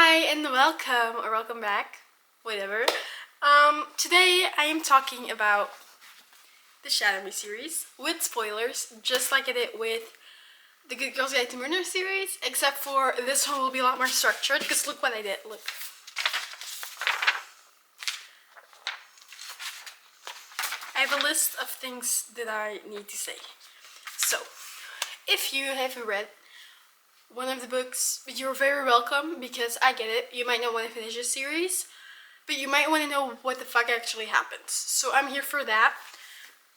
Hi and welcome or welcome back, whatever. Today I am talking about the Shatter Me series with spoilers, just like I did with the Good Girls Guide to Murder series, except for this one will be a lot more structured because look what I did. Look. I have a list of things that I need to say. So, if you have read one of the books, you're very welcome because I get it. You might not want to finish this series, but you might want to know what the fuck actually happens. So I'm here for that.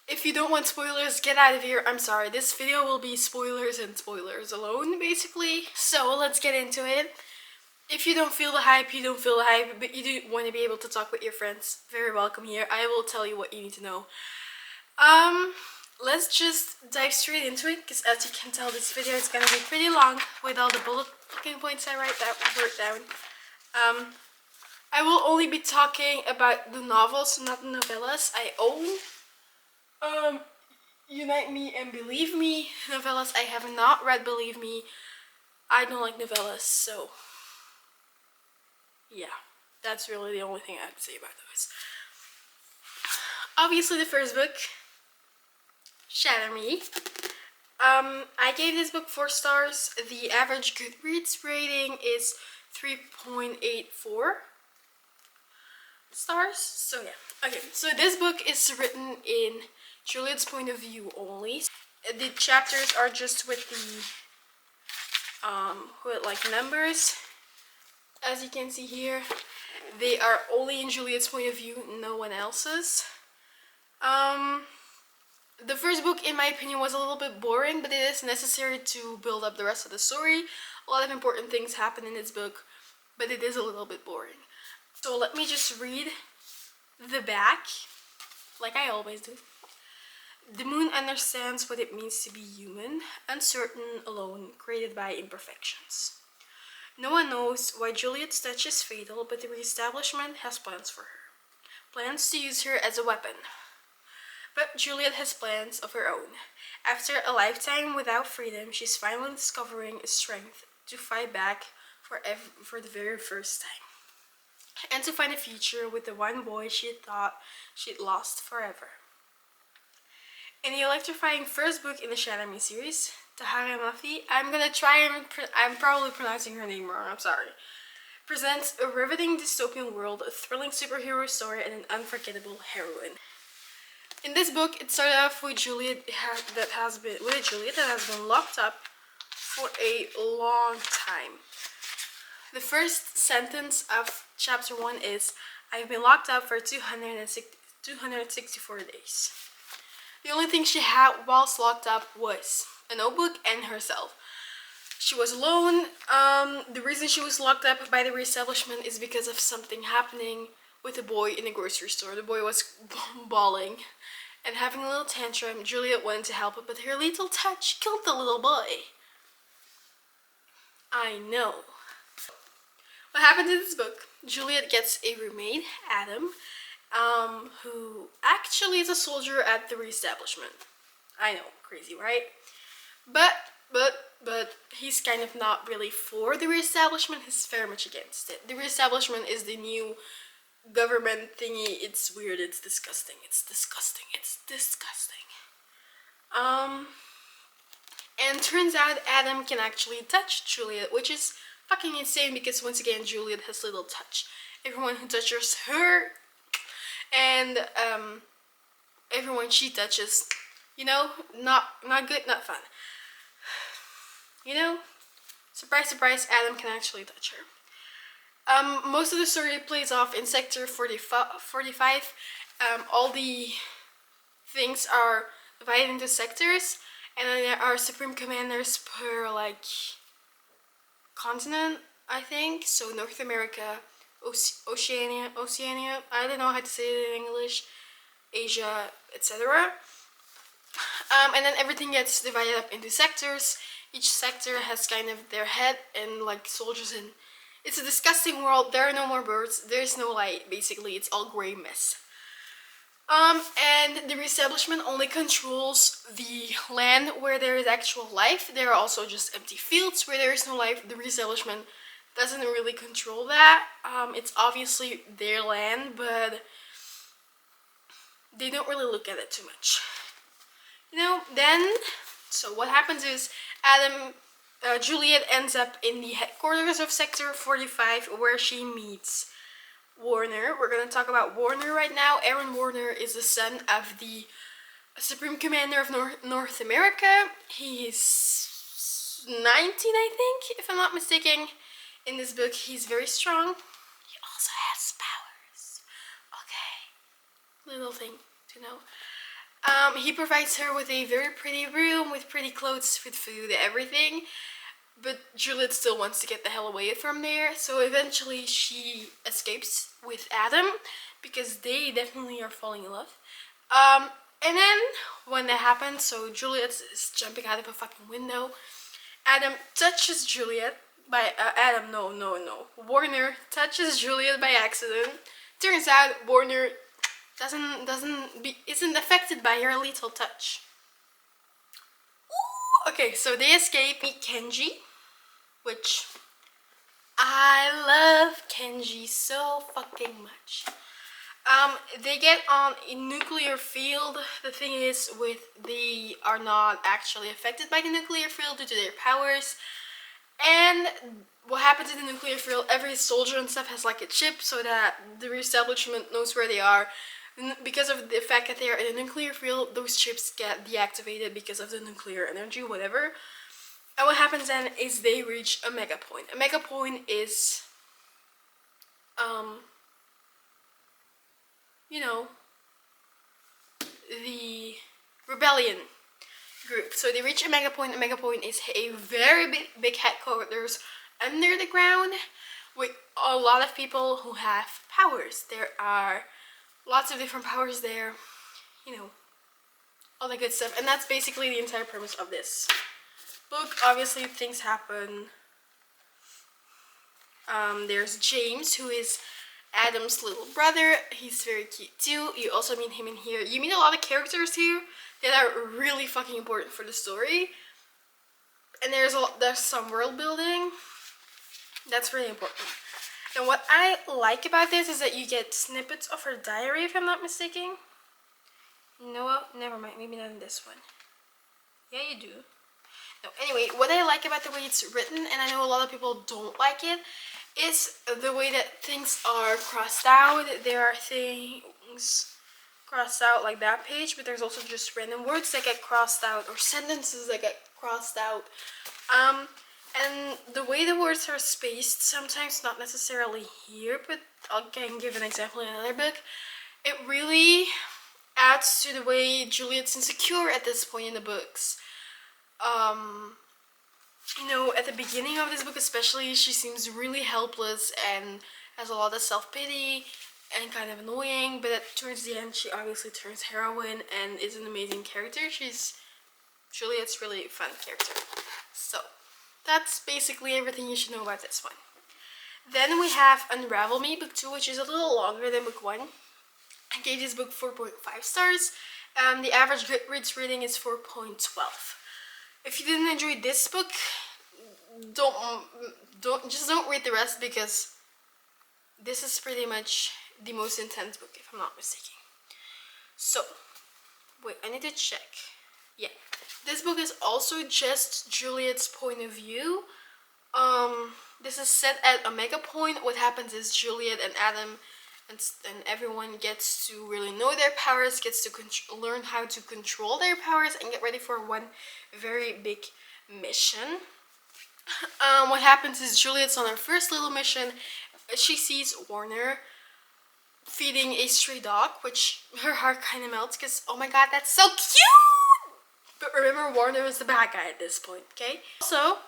If you don't want spoilers, get out of here. I'm sorry. This video will be spoilers and spoilers alone, basically. So let's get into it. If you don't feel the hype, you don't feel the hype, but you do want to be able to talk with your friends, very welcome here. I will tell you what you need to know. Let's just dive straight into it, because as you can tell, this video is gonna be pretty long with all the bullet points I wrote down. I will only be talking about the novels, not the novellas I own. Unite Me and Believe Me novellas I have not read. Believe me, I don't like novellas, so yeah, that's really the only thing I have to say about those. Obviously, the first book, Shatter Me. I gave this book 4 stars. The average Goodreads rating is 3.84 stars. So yeah. Okay, so this book is written in Juliet's point of view only. The chapters are just with the numbers. As you can see here, they are only in Juliet's point of view, no one else's. The first book, in my opinion, was a little bit boring, but it is necessary to build up the rest of the story. A lot of important things happen in this book, but it is a little bit boring. So let me just read the back, like I always do. The moon understands what it means to be human, uncertain, alone, created by imperfections. No one knows why Juliet's touch is fatal, but the Reestablishment has plans for her. Plans to use her as a weapon. But Juliet has plans of her own. After a lifetime without freedom, she's finally discovering a strength to fight back for the very first time. And to find a future with the one boy she thought she'd lost forever. In the electrifying first book in the Shatter Me series, Tahara Mafi, I'm probably pronouncing her name wrong, I'm sorry, presents a riveting dystopian world, a thrilling superhero story, and an unforgettable heroine. In this book, it started off with Juliet that has been locked up for a long time. The first sentence of chapter 1 is, "I've been locked up for 264 days. The only thing she had whilst locked up was a notebook and herself. She was alone. The reason she was locked up by the Reestablishment is because of something happening with a boy in the grocery store. The boy was bawling and having a little tantrum. Juliet wanted to help it, but her lethal touch killed the little boy." I know. What happened in this book? Juliet gets a roommate, Adam, who actually is a soldier at the Reestablishment. I know, crazy, right? But he's kind of not really for the Reestablishment. He's very much against it. The Reestablishment is the new government thingy. It's weird, it's disgusting. And turns out Adam can actually touch Juliet, which is fucking insane because once again Juliet has little touch. Everyone who touches her and everyone she touches, you know, not good, not fun. You know, surprise, surprise, Adam can actually touch her. Most of the story plays off in Sector 45. All the things are divided into sectors, and then there are supreme commanders per, like, continent, I think. So North America, Oceania, I don't know how to say it in English, Asia, etc. And then everything gets divided up into sectors. Each sector has kind of their head and, like, soldiers, and it's a disgusting world. There are no more birds, there's no light, basically it's all gray mess. And the Reestablishment only controls the land where there is actual life. There are also just empty fields where there is no life. The Reestablishment doesn't really control that. It's obviously their land, but they don't really look at it too much. Then, so what happens is Juliet ends up in the headquarters of Sector 45 where she meets Warner. We're going to talk about Warner right now. Aaron Warner is the son of the Supreme Commander of North America. He's 19, I think, if I'm not mistaken. In this book, he's very strong. He also has powers. Okay. Little thing to know. He provides her with a very pretty room, with pretty clothes, with food, everything. But Juliet still wants to get the hell away from there. So eventually she escapes with Adam, because they definitely are falling in love. And then when that happens, so Juliet is jumping out of a fucking window. Adam touches Juliet by Warner touches Juliet by accident. Turns out Warner isn't affected by her lethal touch. Ooh, okay, so they escape. Meet Kenji, which I love Kenji so fucking much. They get on a nuclear field. The thing is, they are not actually affected by the nuclear field due to their powers. And what happens in the nuclear field, every soldier and stuff has like a chip so that the reestablishment knows where they are. Because of the fact that they are in a nuclear field, those chips get deactivated because of the nuclear energy, whatever. And what happens then is they reach a mega point. A mega point is, the rebellion group. So they reach a mega point. A mega point is a very big headquarters under the ground with a lot of people who have powers. There are lots of different powers there, all that good stuff. And that's basically the entire premise of this book. Obviously things happen. There's James, who is Adam's little brother. He's very cute too. You also meet him in here. You meet a lot of characters here that are really fucking important for the story. And there's some world building that's really important. And what I like about this is that you get snippets of her diary, if I'm not mistaken. No, never mind. Maybe not in this one. Yeah, you do. No, anyway, what I like about the way it's written, and I know a lot of people don't like it, is the way that things are crossed out. There are things crossed out like that page, but there's also just random words that get crossed out or sentences that get crossed out. And the way the words are spaced, sometimes not necessarily here, but I can give an example in another book. It really adds to the way Juliet's insecure at this point in the books. At the beginning of this book especially, she seems really helpless and has a lot of self-pity and kind of annoying, but towards the end she obviously turns heroine and is an amazing character. Juliet's really a fun character. So that's basically everything you should know about this one. Then we have Unravel Me, book 2, which is a little longer than book 1. I gave this book 4.5 stars. The average Goodreads rating is 4.12. If you didn't enjoy this book, don't read the rest, because this is pretty much the most intense book, if I'm not mistaken. So, wait, I need to check. Yeah, this book is also just Juliet's point of view. This is set at a mega point. What happens is Juliet and Adam and everyone gets to really know their powers, gets to learn how to control their powers, and get ready for one very big mission. What happens is Juliet's on her first little mission. She sees Warner feeding a stray dog, which her heart kind of melts because, oh my god, that's so cute! But remember, Warner is the bad guy at this point, okay? Also,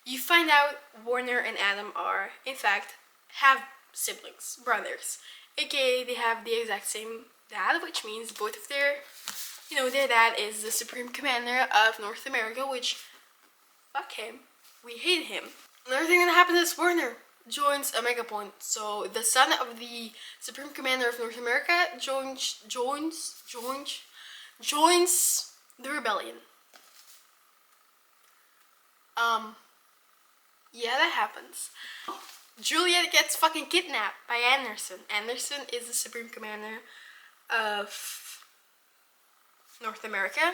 you find out Warner and Adam are, in fact, have siblings, brothers. AKA, they have the exact same dad, which means both of their dad is the Supreme Commander of North America, which, fuck him, we hate him. Another thing that happens is Warner joins a mega point. So the son of the Supreme Commander of North America joins the rebellion. Yeah, that happens. Juliet gets fucking kidnapped by Anderson. Anderson is the Supreme Commander of North America.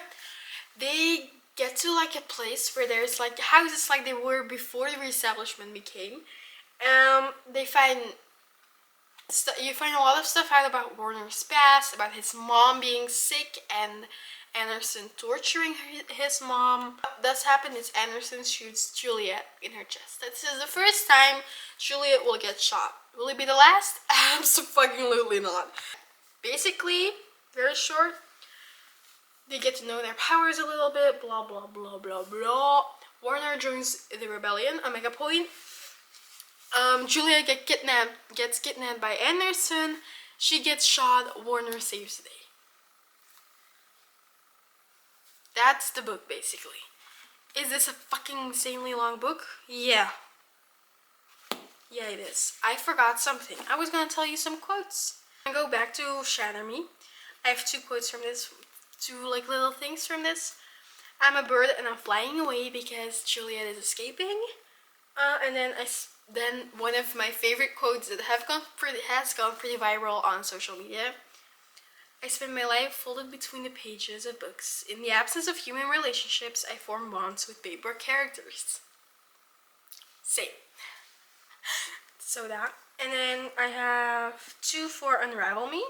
They get to like a place where there's like houses like they were before the reestablishment became. They find you find a lot of stuff out about Warner's past, about his mom being sick and Anderson torturing his mom. That's happened is Anderson shoots Juliet in her chest. This is the first time Juliet will get shot. Will it be the last? Absolutely not. Basically, very short, they get to know their powers a little bit, blah blah blah blah blah. Warner joins the rebellion, Omega Point. Julia gets kidnapped by Anderson. She gets shot. Warner saves the day. That's the book, basically. Is this a fucking insanely long book? Yeah. Yeah, it is. I forgot something. I was gonna tell you some quotes. I go back to Shatter Me. I have 2 quotes from this, 2 like little things from this. I'm a bird and I'm flying away because Juliet is escaping. And then one of my favorite quotes that has gone pretty viral on social media. I spend my life folded between the pages of books. In the absence of human relationships, I form bonds with paper characters. Same. So that. And then I have 2 for Unravel Me.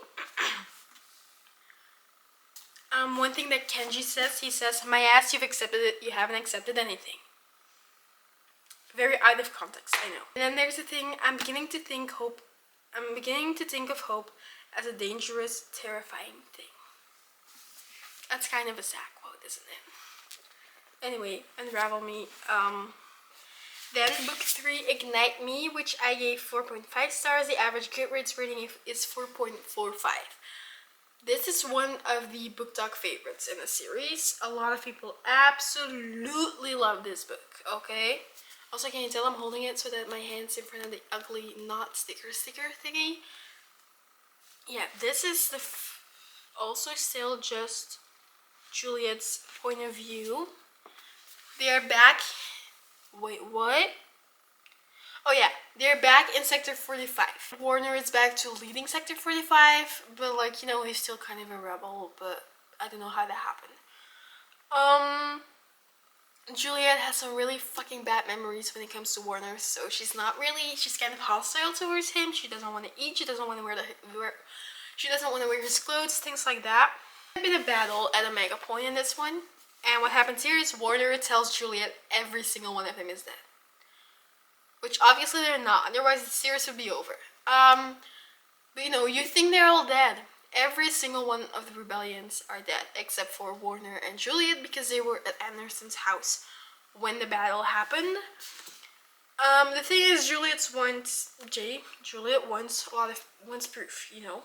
One thing that Kenji says, he says, "My ass, you've accepted it, you haven't accepted anything." Very out of context, I know. And then there's the thing, I'm beginning to think of hope as a dangerous, terrifying thing. That's kind of a sad quote, isn't it? Anyway, Unravel Me. Then book 3, Ignite Me, which I gave 4.5 stars. The average Goodreads rating is 4.45. This is one of the book talk favorites in the series. A lot of people absolutely love this book, okay? Also, can you tell I'm holding it so that my hand's in front of the ugly not sticker thingy? Yeah, this is also still just Juliet's point of view. They are back. Wait, what? Oh yeah, they're back in Sector 45. Warner is back to leading Sector 45, but like, you know, he's still kind of a rebel, but I don't know how that happened. Juliet has some really fucking bad memories when it comes to Warner, so she's kind of hostile towards him. She doesn't want to eat, she doesn't want to wear his clothes, things like that. There's been a battle at Omega Point in this one, and what happens here is Warner tells Juliet every single one of them is dead. Which obviously they're not, otherwise the series would be over. But you know, you think they're all dead. Every single one of the rebellions are dead, except for Warner and Juliet, because they were at Anderson's house when the battle happened. The thing is, Juliet wants proof, you know.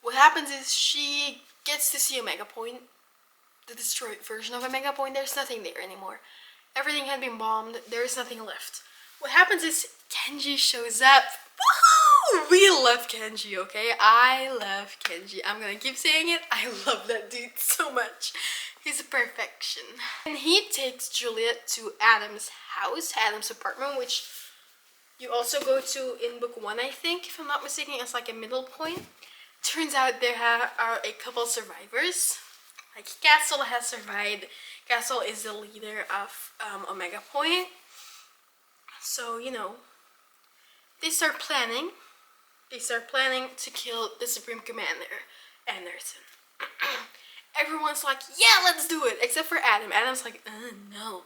What happens is she gets to see Omega Point, the destroyed version of Omega Point. There's nothing there anymore. Everything had been bombed. There's nothing left. What happens is Kenji shows up. Woohoo! We love Kenji, okay? I love Kenji. I'm gonna keep saying it. I love that dude so much. He's a perfection. And he takes Juliet to Adam's house, Adam's apartment, which you also go to in book 1, I think, if I'm not mistaken. It's like a middle point. Turns out there are a couple survivors. Like, Castle has survived. Castle is the leader of Omega Point. So, you know, they start planning to kill the Supreme Commander, Anderson. Everyone's like, yeah, let's do it, except for Adam. Adam's like, no.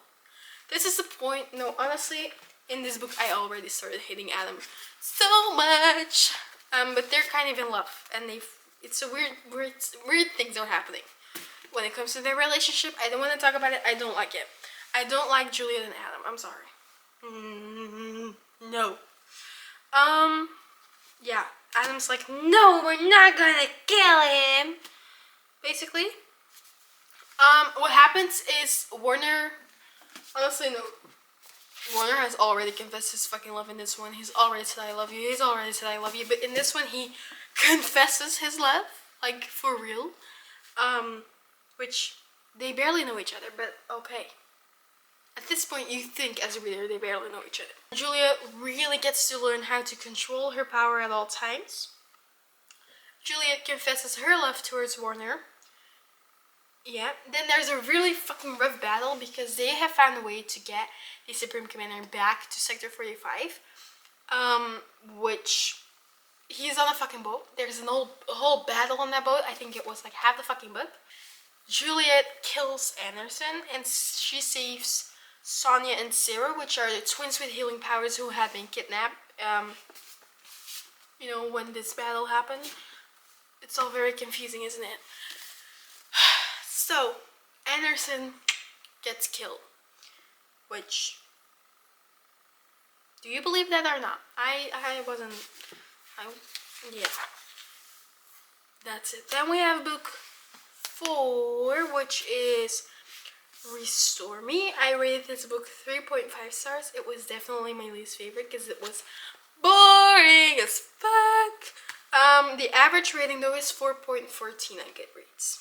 This is the point. No, honestly, in this book, I already started hating Adam so much. But they're kind of in love, and it's a weird things are happening. When it comes to their relationship, I don't want to talk about it. I don't like it. I don't like Juliet and Adam. I'm sorry. No. Yeah. Adam's like, no, we're not gonna kill him. Basically. What happens is Warner. Honestly, no. Warner has already confessed his fucking love in this one. He's already said I love you. He's already said I love you. But in this one, he confesses his love, like for real. Which they barely know each other, but okay. At this point, you think as a reader they barely know each other. Juliet really gets to learn how to control her power at all times. Juliet confesses her love towards Warner. Yeah, then there's a really fucking rough battle because they have found a way to get the Supreme Commander back to Sector 45. Which he's on a fucking boat. There's a whole battle on that boat. I think it was like half the fucking book. Juliet kills Anderson and she saves Sonia and Sarah, which are the twins with healing powers who had been kidnapped. You know, when this battle happened. It's all very confusing, isn't it? So, Anderson gets killed. Which, do you believe that or not? Yeah. That's it. Then we have book 4, which is Restore Me. I rated this book 3.5 stars. It was definitely my least favorite because it was boring as fuck. The average rating though is 4.14 on Goodreads.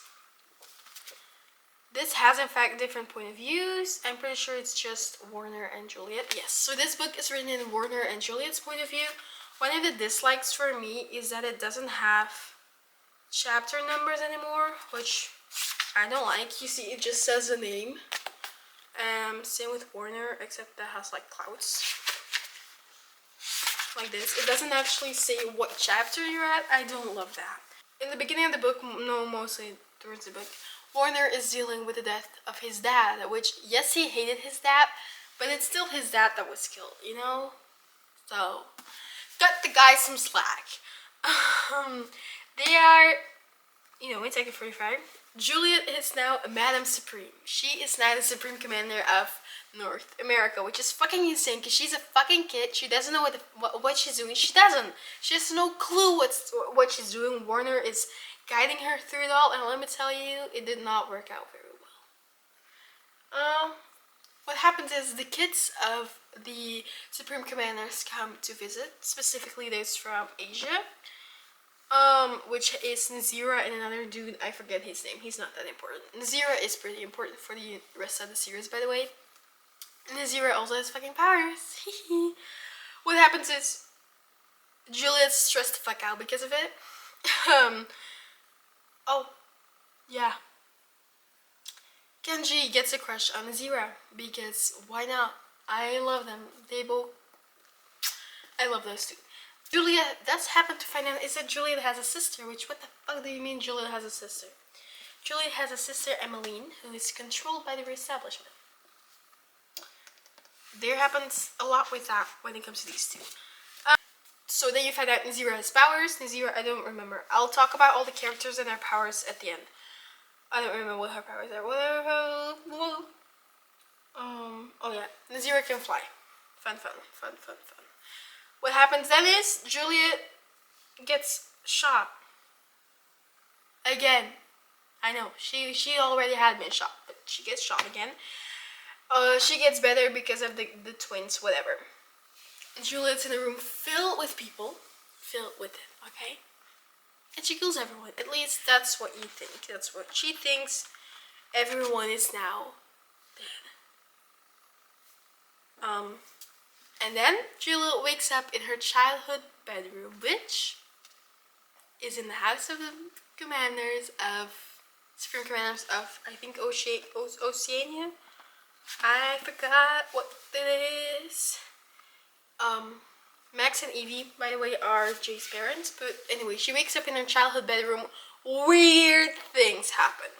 This has in fact different point of views. I'm pretty sure it's just Warner and Juliet. Yes, so this book is written in Warner and Juliet's point of view. One of the dislikes for me is that it doesn't have chapter numbers anymore, which I don't like. You see, it just says the name. Same with Warner, except that has like clouds. Like this. It doesn't actually say what chapter you're at. I don't love that. In the beginning of the book, no, mostly towards the book, Warner is dealing with the death of his dad, which, yes, he hated his dad, but it's still his dad that was killed, you know? So, cut the guy some slack. They are, you know, we take it 45. Juliet is now Madam Supreme. She is now the Supreme Commander of North America, which is fucking insane because she's a fucking kid. She doesn't know what she's doing. She doesn't. She has no clue what she's doing. Warner is guiding her through it all, and let me tell you, it did not work out very well. What happens is the kids of the Supreme Commanders come to visit, specifically those from Asia. Which is Nazira and another dude, I forget his name, he's not that important. Nazira is pretty important for the rest of the series, by the way. Nazira also has fucking powers. What happens is, Juliet's stressed the fuck out because of it. Oh, yeah. Kenji gets a crush on Nazira, because why not? I love them. I love those two. Juliet does happen to find out is that Juliet has a sister, which what the fuck do you mean Juliet has a sister? Juliet has a sister, Emmeline, who is controlled by the reestablishment. There happens a lot with that when it comes to these two. So then you find out Nazira has powers. Nazira, I don't remember. I'll talk about all the characters and their powers at the end. I don't remember what her powers are. Oh yeah, Nazira can fly. Fun. What happens then is Juliet gets shot. Again. I know, she already had been shot, but she gets shot again. She gets better because of the twins, whatever. Juliet's in a room filled with people. Filled with it, okay? And she kills everyone. At least that's what you think. That's what she thinks. Everyone is now dead. And then Juliet wakes up in her childhood bedroom, which is in the house of the Supreme Commanders of, I think, Oceania. I forgot what it is. Max and Evie, by the way, are Jay's parents. But anyway, she wakes up in her childhood bedroom. Weird things happen.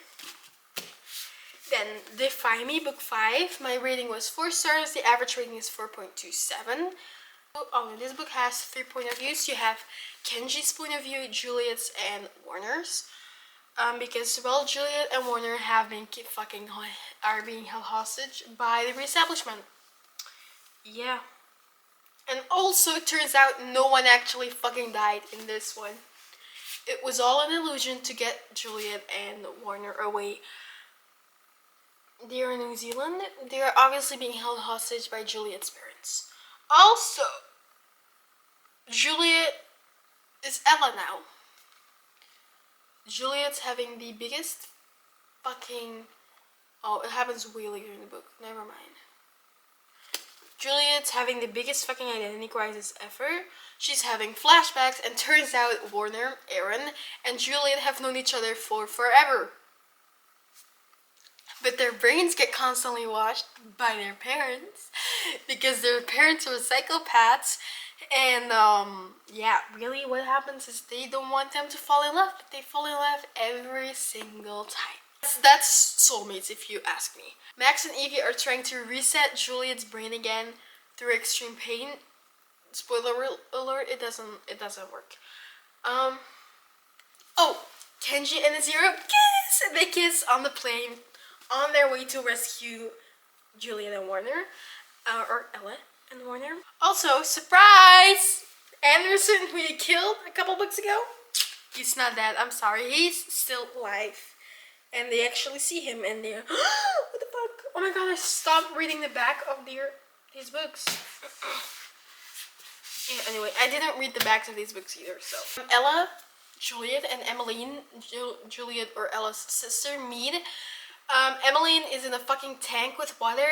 Then, Defy Me, book 5. My rating was 4 stars. The average rating is 4.27. This book has 3 point of views. You have Kenji's point of view, Juliet's, and Warner's. Because, well, Juliet and Warner have been are being held hostage by the reestablishment. Yeah. And also, it turns out no one actually fucking died in this one. It was all an illusion to get Juliet and Warner away. They are in New Zealand. They are obviously being held hostage by Juliet's parents. Also, Juliet is Ella now. Juliet's having the biggest fucking... Oh, it happens way later in the book. Never mind. Juliet's having the biggest fucking identity crisis ever. She's having flashbacks, and turns out Warner, Aaron, and Juliet have known each other for forever. But their brains get constantly washed by their parents because their parents are psychopaths. And yeah, really what happens is they don't want them to fall in love, but they fall in love every single time. That's soulmates if you ask me. Max and Evie are trying to reset Juliet's brain again through extreme pain. Spoiler alert, it doesn't work. Oh, Kenji and Azira kiss! They kiss on the plane on their way to rescue Juliet and Warner. Or Ella and Warner. Also, surprise! Anderson, who you killed a couple books ago, he's not dead, I'm sorry, he's still alive. And they actually see him and they're, what the fuck? Oh my god, I stopped reading the back of these books. Yeah, anyway, I didn't read the backs of these books either, so. Ella, Juliet, and Emmeline, Juliet or Ella's sister, meet. Emmeline is in a fucking tank with water.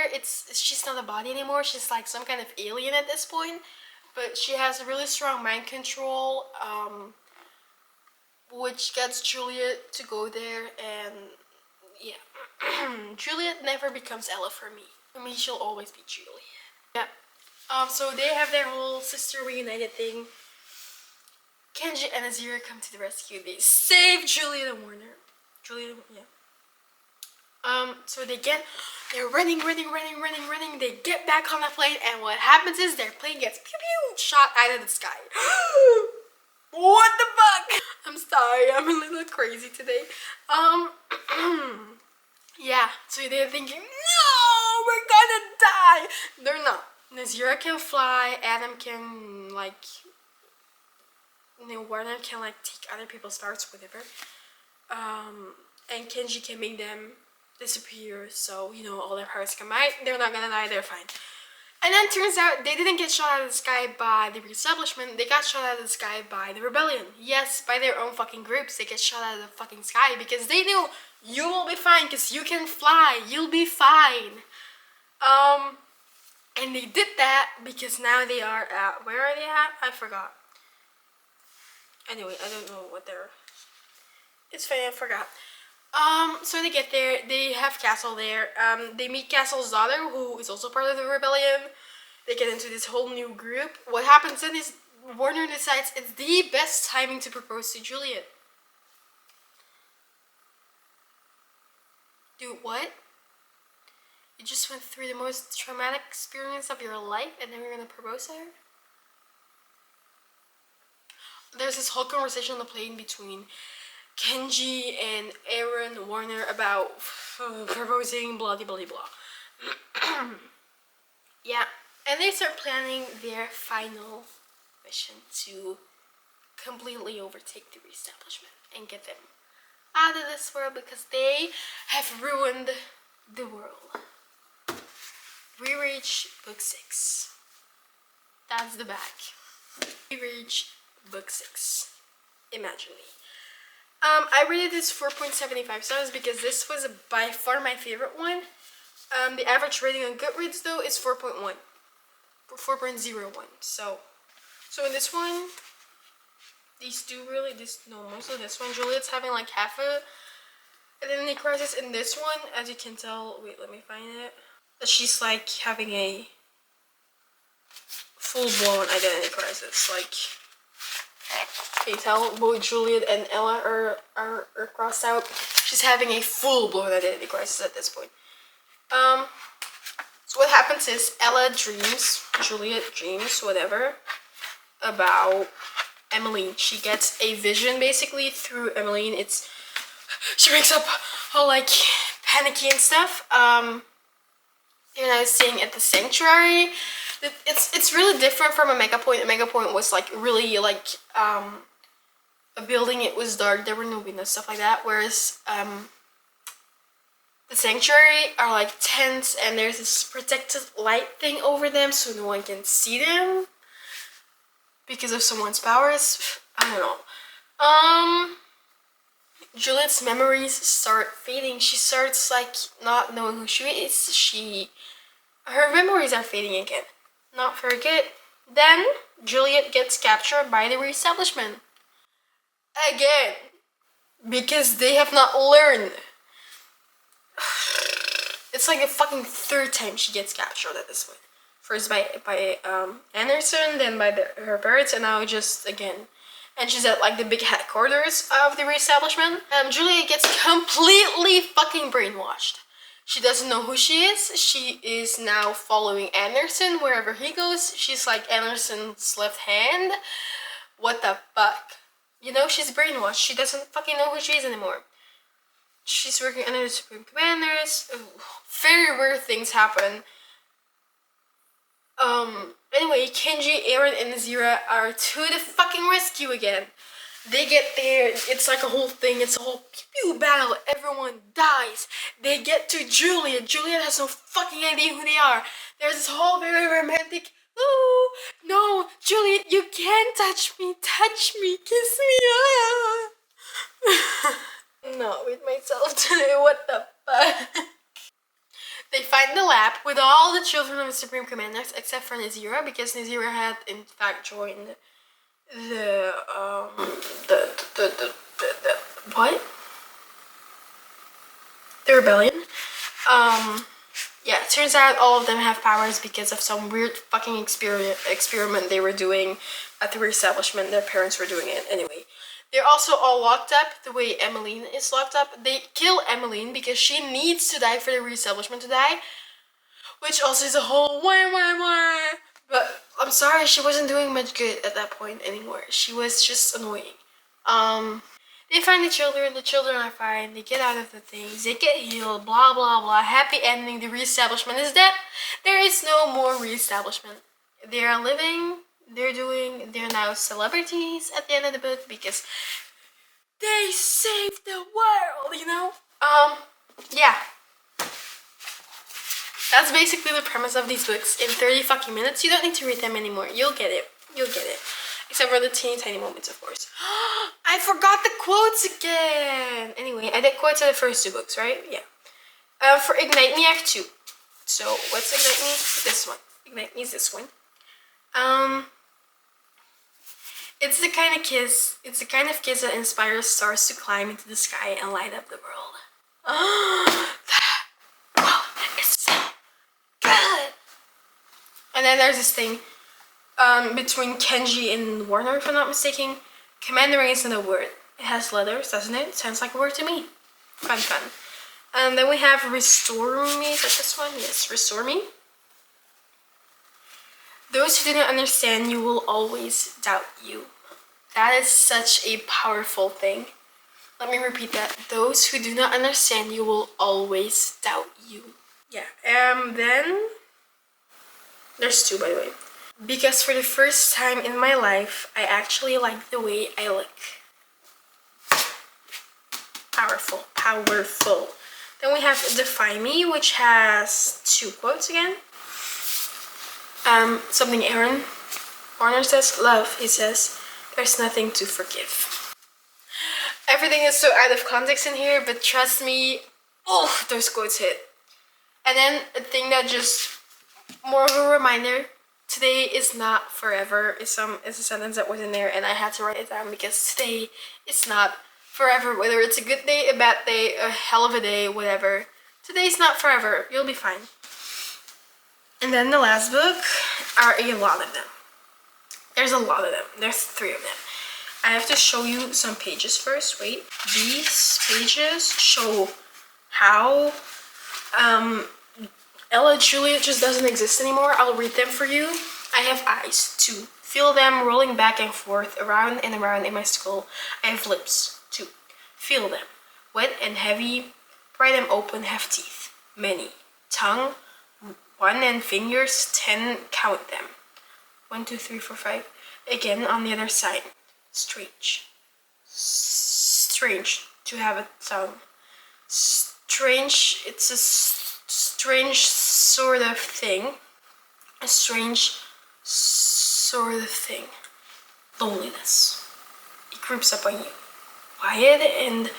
She's not a body anymore. She's like some kind of alien at this point. But she has really strong mind control, which gets Juliet to go there. And yeah, Juliet never becomes Ella for me. For me, she'll always be Juliet. Yeah. So they have their whole sister reunited thing. Kenji and Azira come to the rescue. They save Juliet and Warner. Yeah. So they're running. They get back on the plane, and what happens is their plane gets pew pew shot out of the sky. What the fuck? I'm sorry, I'm a little crazy today. Yeah, so they're thinking, no, we're gonna die. They're not. Nazira can fly, Adam can, like, Warner can, like, take other people's parts, whatever. And Kenji can make them disappear, so, all their parts come out. They're not gonna die, they're fine. And then turns out they didn't get shot out of the sky by the reestablishment, they got shot out of the sky by the rebellion. Yes, by their own fucking groups, they get shot out of the fucking sky because they knew you will be fine because you can fly, you'll be fine. And they did that because now they are at, where are they at? I forgot. Anyway, I don't know what they're, it's fine, I forgot. So they get there, they have Castle there, they meet Castle's daughter, who is also part of the rebellion. They get into this whole new group. What happens then is Warner decides it's the best timing to propose to Juliet. Dude, what? You just went through the most traumatic experience of your life and then you're gonna propose to her? There's this whole conversation on the plane between Kenji and Aaron Warner about proposing, blah blah blah blah. Yeah, and they start planning their final mission to completely overtake the reestablishment and get them out of this world because they have ruined the world. We reach book 6. That's the back. We reach book 6. Imagine me. I rated this 4.75 stars because this was by far my favorite one. The average rating on Goodreads though is 4.1. 4.01. So in this one, these two really, most of this one, Juliet's having like half a identity crisis. In this one, as you can tell, wait, let me find it. She's like having a full-blown identity crisis. Like, you tell both Juliet and Ella are crossed out. She's having a full-blown identity crisis at this point. So what happens is Ella dreams, Juliet dreams, whatever, about Emmeline. She gets a vision basically through Emmeline. She wakes up all like panicky and stuff. Staying at the sanctuary. It's really different from a Mega Point. A Mega Point was like really like a building. It was dark. There were no windows, stuff like that. Whereas the sanctuary are like tents, and there's this protected light thing over them, so no one can see them because of someone's powers. I don't know. Juliet's memories start fading. She starts like not knowing who she is. Her memories are fading again. Not very good. Then Juliet gets captured by the reestablishment. Again. Because they have not learned. It's like the fucking third time she gets captured at this point. First by Anderson, then by her parents, and now just again. And she's at like the big headquarters of the reestablishment. Julia gets completely fucking brainwashed. She doesn't know who she is. She is now following Anderson wherever he goes. She's like Anderson's left hand. What the fuck? You know, she's brainwashed. She doesn't fucking know who she is anymore. She's working under the Supreme Commanders. Very weird things happen. Anyway, Kenji, Aaron, and Zira are to the fucking rescue again. They get there, it's like a whole thing, it's a whole pew battle, everyone dies. They get to Juliet. Juliet has no fucking idea who they are. There's this whole very romantic, ooh, no, Juliet, you can't touch me, kiss me, ah. Not with myself today, what the fuck? They find the lab with all the children of the Supreme Commanders except for Nazira, because Nazira had in fact joined the what? The rebellion. Yeah, it turns out all of them have powers because of some weird fucking experiment they were doing at the reestablishment. Their parents were doing it anyway. They're also all locked up the way Emmeline is locked up. They kill Emmeline because she needs to die for the reestablishment to die. Which also is a whole why. But I'm sorry, she wasn't doing much good at that point anymore. She was just annoying. They find the children are fine, they get out of the things, they get healed, blah blah blah. Happy ending, the reestablishment is dead. There is no more reestablishment. They are living. They're now celebrities at the end of the book because they saved the world, you know? Yeah. That's basically the premise of these books in 30 fucking minutes. You don't need to read them anymore. You'll get it. Except for the teeny tiny moments, of course. I forgot the quotes again! Anyway, I did quotes of the first two books, right? Yeah. For Ignite Me, Act 2. So, what's Ignite Me? This one. Ignite Me is this one. It's the kind of kiss that inspires stars to climb into the sky and light up the world. That quote is so good. And then there's this thing between Kenji and Warner, if I'm not mistaken. Commandering isn't a word. It has letters, doesn't it? Sounds like a word to me. Fun. And then we have Restore Me. Is that this one? Yes, Restore Me. Those who do not understand you will always doubt you. That is such a powerful thing. Let me repeat that. Those who do not understand you will always doubt you. Yeah. Then there's two, by the way. Because for the first time in my life, I actually like the way I look. Powerful. Then we have Define Me, which has two quotes again. Something Aaron Warner says, love, he says, there's nothing to forgive. Everything is so out of context in here, but trust me, oh, those quotes hit. And then a thing that just, more of a reminder, today is not forever, is a sentence that was in there, and I had to write it down because today is not forever, whether it's a good day, a bad day, a hell of a day, whatever. Today's not forever, you'll be fine. And then the last book are a lot of them. There's a lot of them. There's 3 of them. I have to show you some pages first. Wait. These pages show how Ella Juliet just doesn't exist anymore. I'll read them for you. I have eyes to feel them rolling back and forth, around and around in my skull. I have lips to feel them. Wet and heavy, pry them open, have teeth. Many. Tongue. 1 and fingers, 10, count them. 1, 2, 3, 4, 5. Again on the other side. Strange to have a tongue. Strange, it's a strange sort of thing. A strange sort of thing. Loneliness. It creeps up on you. Quiet and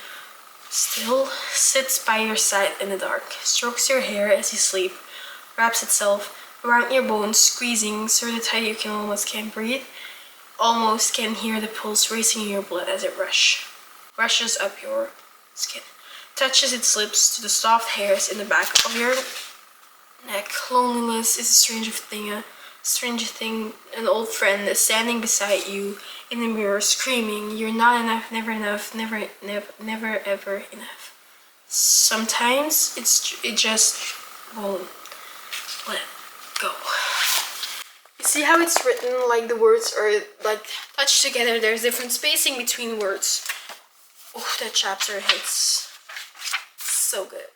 still sits by your side in the dark. Strokes your hair as you sleep. Wraps itself around your bones, squeezing so tight you can almost can't breathe. Almost can hear the pulse racing in your blood as it rushes up your skin. Touches its lips to the soft hairs in the back of your neck. Loneliness is a strange thing. An old friend is standing beside you in the mirror, screaming, "You're not enough, never enough, never ever enough." Sometimes it just won't let go. You see how it's written, like the words are like touched together. There's different spacing between words. Oh, that chapter hits so good.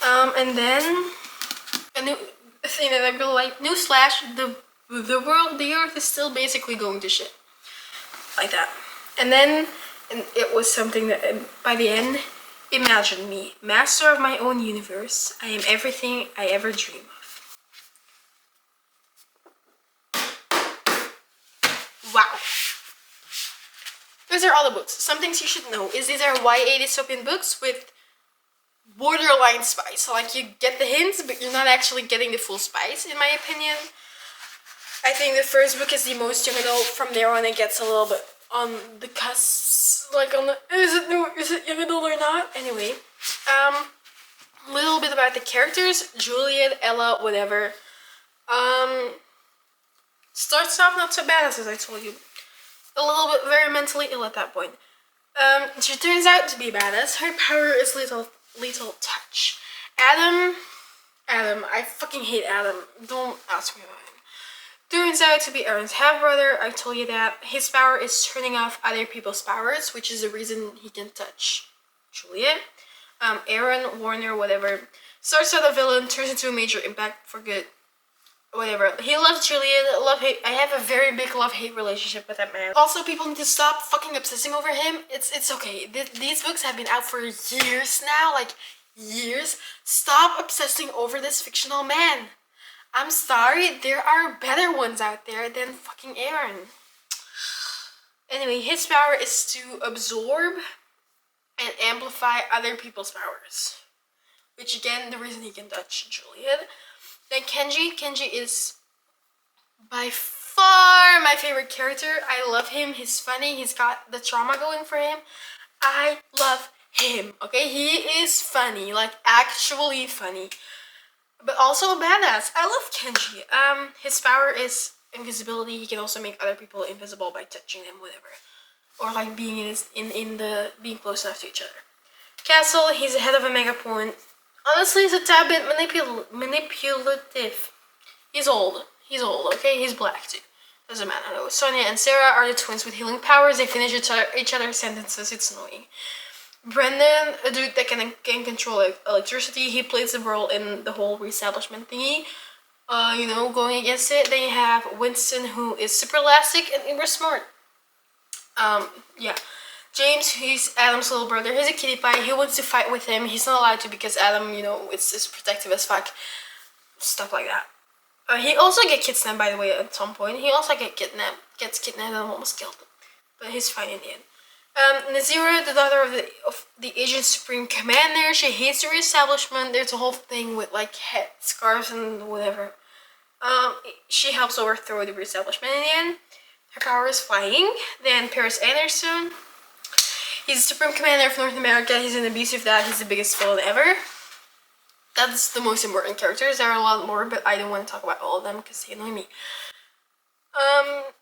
And then a new thing that I really like. Newsflash: the Earth is still basically going to shit, like that. And then it was something that by the end, imagine me, master of my own universe. I am everything I ever dream of. Wow. Those are all the books. Some things you should know is these are YA dystopian books with borderline spice. So like you get the hints, but you're not actually getting the full spice, in my opinion. I think the first book is the most young adult. From there on, it gets a little bit on the cusp, like on the is it young adult or not? Anyway, a little bit about the characters: Juliet, Ella, whatever. Starts off not so bad, as I told you. A little bit very mentally ill at that point. She turns out to be badass. Her power is lethal touch. Adam, I fucking hate Adam. Don't ask me about him. Turns out to be Aaron's half-brother. I told you that. His power is turning off other people's powers, which is the reason he can touch Juliet. Aaron, Warner, whatever. Starts out a villain, turns into a major impact for good. Whatever. He loves Juliet. Love-hate. I have a very big love-hate relationship with that man. Also, people need to stop fucking obsessing over him. It's okay. These books have been out for years now. Like, years. Stop obsessing over this fictional man. I'm sorry. There are better ones out there than fucking Aaron. Anyway, his power is to absorb and amplify other people's powers. Which, again, the reason he can touch Juliet. Then Kenji is by far my favorite character. I love him. He's funny. He's got the trauma going for him. I love him. Okay, he is funny, like actually funny, but also a badass. I love Kenji. His power is invisibility. He can also make other people invisible by touching them, whatever, or like being being close enough to each other. Castle. He's the head of a mega point. Honestly, he's a tad bit manipulative. He's old, okay? He's black too. Doesn't matter though. Sonia and Sarah are the twins with healing powers. They finish each other's sentences. It's annoying. Brendan, a dude that can control electricity. He plays a role in the whole reestablishment thingy. Going against it. Then you have Winston, who is super elastic and uber smart. Yeah. James, he's Adam's little brother. He's a kitty pie. He wants to fight with him. He's not allowed to because Adam, is protective as fuck. Stuff like that. He also gets kidnapped, by the way, at some point. He also gets kidnapped and almost killed. But he's fine in the end. Nazira, the daughter of the Agent Supreme Commander. She hates the reestablishment. There's a whole thing with, like, head scarves and whatever. She helps overthrow the reestablishment in the end. Her power is flying. Then Paris Anderson. He's the Supreme Commander of North America. He's an abusive dad. He's the biggest villain ever. That's the most important characters. There are a lot more, but I don't want to talk about all of them because they annoy me.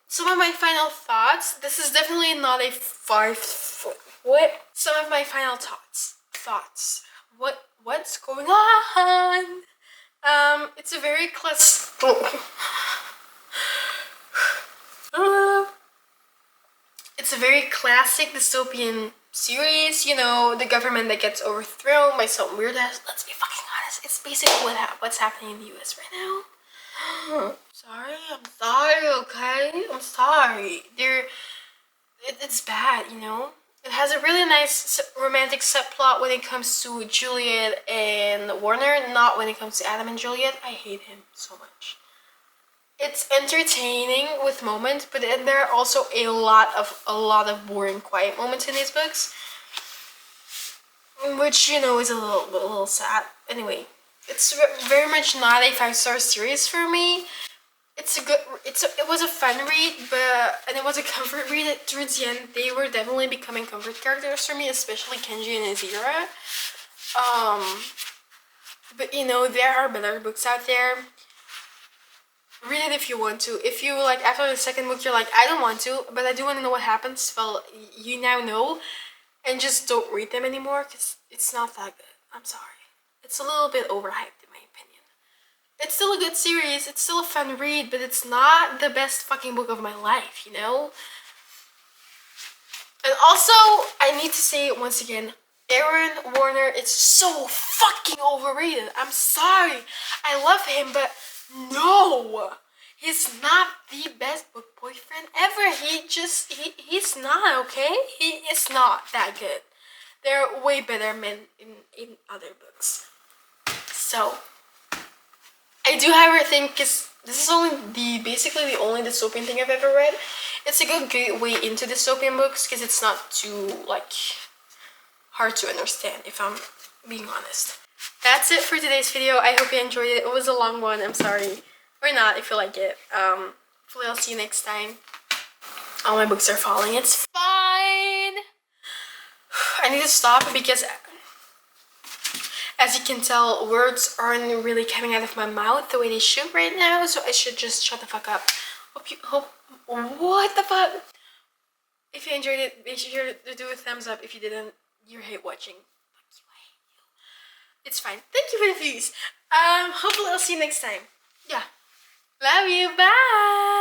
Some of my final thoughts. This is definitely not a 5 foot. What? Some of my final thoughts. What's going on? It's a very It's a very classic dystopian series, the government that gets overthrown by some weird ass. Let's be fucking honest, it's basically what's happening in the US right now. I'm sorry, okay? I'm sorry. It's bad, It has a really nice romantic subplot when it comes to Juliet and Warner, not when it comes to Adam and Juliet. I hate him so much. It's entertaining with moments, but then there are also a lot of boring, quiet moments in these books, which is a little sad. Anyway, It's very much not a 5-star series for me. It was a fun read, and it was a comfort read. Towards the end, they were definitely becoming comfort characters for me, especially Kenji and Azira. But you know, there are better books out there. Read it if you want to. If you like, after the second book, you're like, I don't want to, but I do want to know what happens. Well, you now know, and just don't read them anymore because it's not that good. I'm sorry. It's a little bit overhyped in my opinion. It's still a good series. It's still a fun read, but it's not the best fucking book of my life, you know? And also, I need to say it once again, Aaron Warner is so fucking overrated. I'm sorry. I love him, but no. He's not the best book boyfriend ever. He's not, okay? He is not that good. There are way better men in other books. So, I do however think, because this is only basically the only dystopian thing I've ever read. It's a good gateway into dystopian books because it's not too, like, hard to understand, if I'm being honest. That's it for today's video. I hope you enjoyed it. It was a long one, I'm sorry. Or not, if you like it. Hopefully I'll see you next time. All my books are falling. It's fine. I need to stop because, as you can tell, words aren't really coming out of my mouth the way they should right now, so I should just shut the fuck up. What the fuck? If you enjoyed it, make sure to do a thumbs up. If you didn't, you hate watching. Fuck you, I hate you. It's fine. Thank you for the views. Hopefully I'll see you next time. Yeah. Love you. Bye.